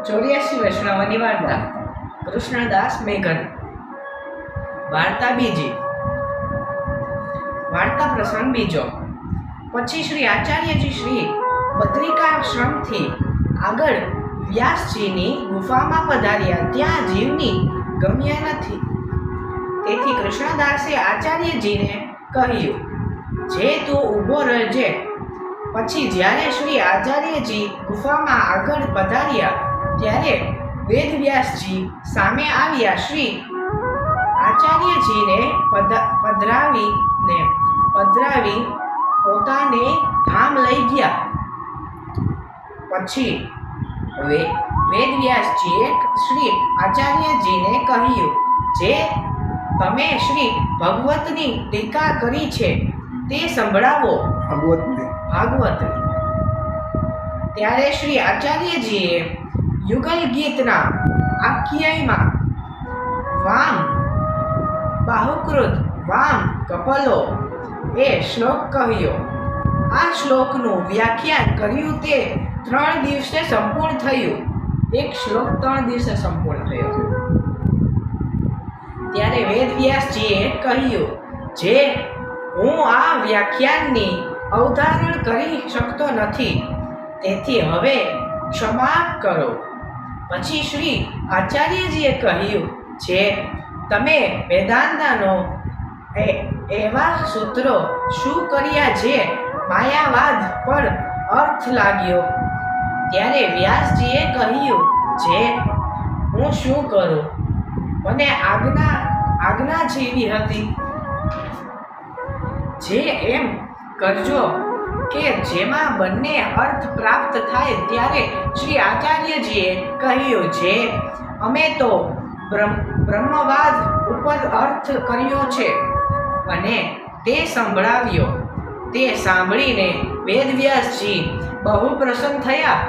84 વૈષ્ણવની વાર્તા. કૃષ્ણદાસ મેઘન. વાર્તા બીજી. વાર્તા પ્રસંગ બીજો. પછી શ્રી આચાર્યજી શ્રી બદ્રિકાશ્રમથી આગળ વ્યાસજીની ગુફામાં પધાર્યા. ત્યાં જીવની ગમ્યા નથી. તેથી કૃષ્ણદાસે આચાર્યજીને કહ્યું, જે તું ઊભો રહેજે. પછી જ્યારે શ્રી આચાર્યજી ગુફામાં આગળ પધાર્યા ત્યારે વેદવ્યાસજી સામે આવ્યા. શ્રી આચાર્યજીને પધરાવી પોતાને ધામ લઈ ગયા. પછી વેદવ્યાસજીએ શ્રી આચાર્યજીને કહ્યું, જે તમે શ્રી ભગવતની ટીકા કરી છે તે સંભળાવો. ભાગવતની. ત્યારે શ્રી આચાર્યજીએ યુગલ ગીતના આખ્યાયમાં વામ બાહુકૃત વામ કપલો એ શ્લોક કહ્યો. આ શ્લોકનું વ્યાખ્યાન કર્યું તે 3 દિવસે સંપૂર્ણ થયું. એક શ્લોક 3 દિવસે સંપૂર્ણ થયો. ત્યારે વેદવ્યાસજીએ કહ્યું, જે હું આ વ્યાખ્યાનની અવધારણ કરી શકતો નથી, તેથી હવે ક્ષમા કરો. પછી શ્રી આચાર્યજીએ કહ્યું, જે તમે વેદાંતનો એવા સૂત્રો શું કર્યા જે માયાવાદ પર અર્થ લાગ્યો. ત્યારે વ્યાસજીએ કહ્યું, જે હું શું કરું? મને આજ્ઞા જેવી હતી, જે એમ કરજો કે જેમાં બંને અર્થ પ્રાપ્ત થાય. ત્યારે શ્રી આચાર્યજીએ કહ્યું, જે અમે તો બ્રહ્મવાદ ઉપર અર્થ કર્યો છે અને તે સંભળાવ્યો. તે સાંભળીને વેદવ્યાસજી બહુ પ્રસન્ન થયા.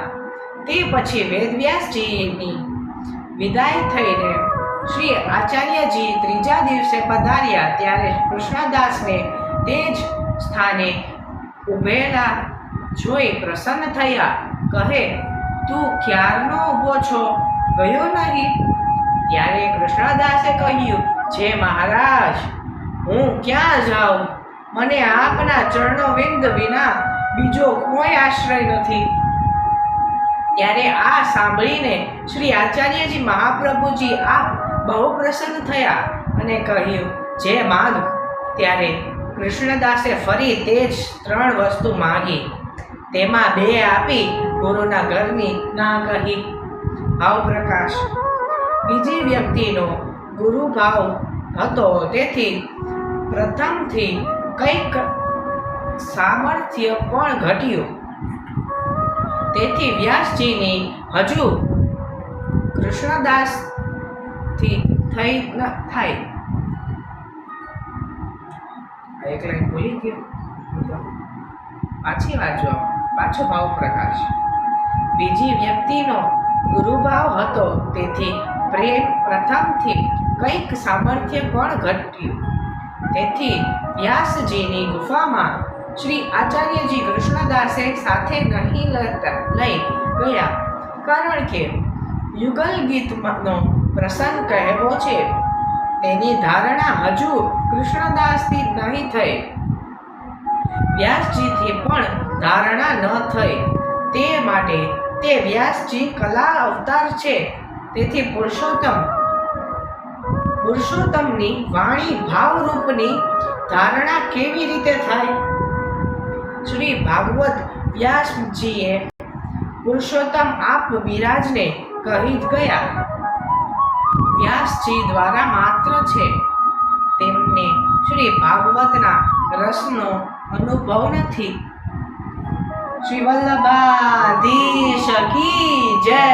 તે પછી વેદવ્યાસજીની વિદાય થઈને શ્રી આચાર્યજી ત્રીજા દિવસે પધાર્યા. ત્યારે કૃષ્ણદાસને તે જ સ્થાને ઊભેલા જોઈ પ્રસન્ન થયા. કહે, તું ક્યારનો ઊભો છો, ગયો નહીં? ત્યારે કૃષ્ણદાસે કહ્યું, જે મહારાજ, હું ક્યાં જાઉં? મને આપના ચરણોવિંદ વિના બીજો કોઈ આશ્રય નથી. ત્યારે આ સાંભળીને શ્રી આચાર્યજી મહાપ્રભુજી આપ બહુ પ્રસન્ન થયા અને કહ્યું, જે માંગ. ત્યારે કૃષ્ણદાસે ફરી તે જ 3 વસ્તુ માંગી. તેમાં 2 આપી ગુરુના ઘરની ના કહી. ભાવ પ્રકાશ. બીજી વ્યક્તિનો ગુરુભાવ હતો, તેથી પ્રથમથી કંઈક સામર્થ્ય પણ ઘટ્યું. તેથી વ્યાસજીની હજુ કૃષ્ણદાસથી થઈ ન થાય. એક લાઈન ભૂલી ગયો, પાછી વાંચો. પાછો ભાવ પ્રકાશ. બીજી વ્યક્તિનો ગુરુભાવ હતો, તેથી પ્રેમ પ્રથમથી કંઈક સામર્થ્ય પણ ઘટ્યું. તેથી વ્યાસજીની ગુફામાં શ્રી આચાર્યજી કૃષ્ણદાસે સાથે નહીં લઈ ગયા, કારણ કે યુગલ ગીતનો પ્રસંગ કહેવો છે. તેની ધારણા હજુ કૃષ્ણદાસથી નહીં થઈ. વ્યાસજીથી પણ ધારણા ન થઈ. તે માટે તે વ્યાસજી કલા અવતાર છે. તેથી પુરુષોત્તમની વાણી ભાવરૂપની ધારણા કેવી રીતે થાય? શ્રી ભાગવત વ્યાસજીએ પુરુષોત્તમ આપ વિરાજને કહી ગયા. વ્યાસજી દ્વારા માત્ર છે. તેમને શ્રી ભાગવતના રસનો અનુભવ નથી. શ્રી વલ્લભાધીશ કી જય.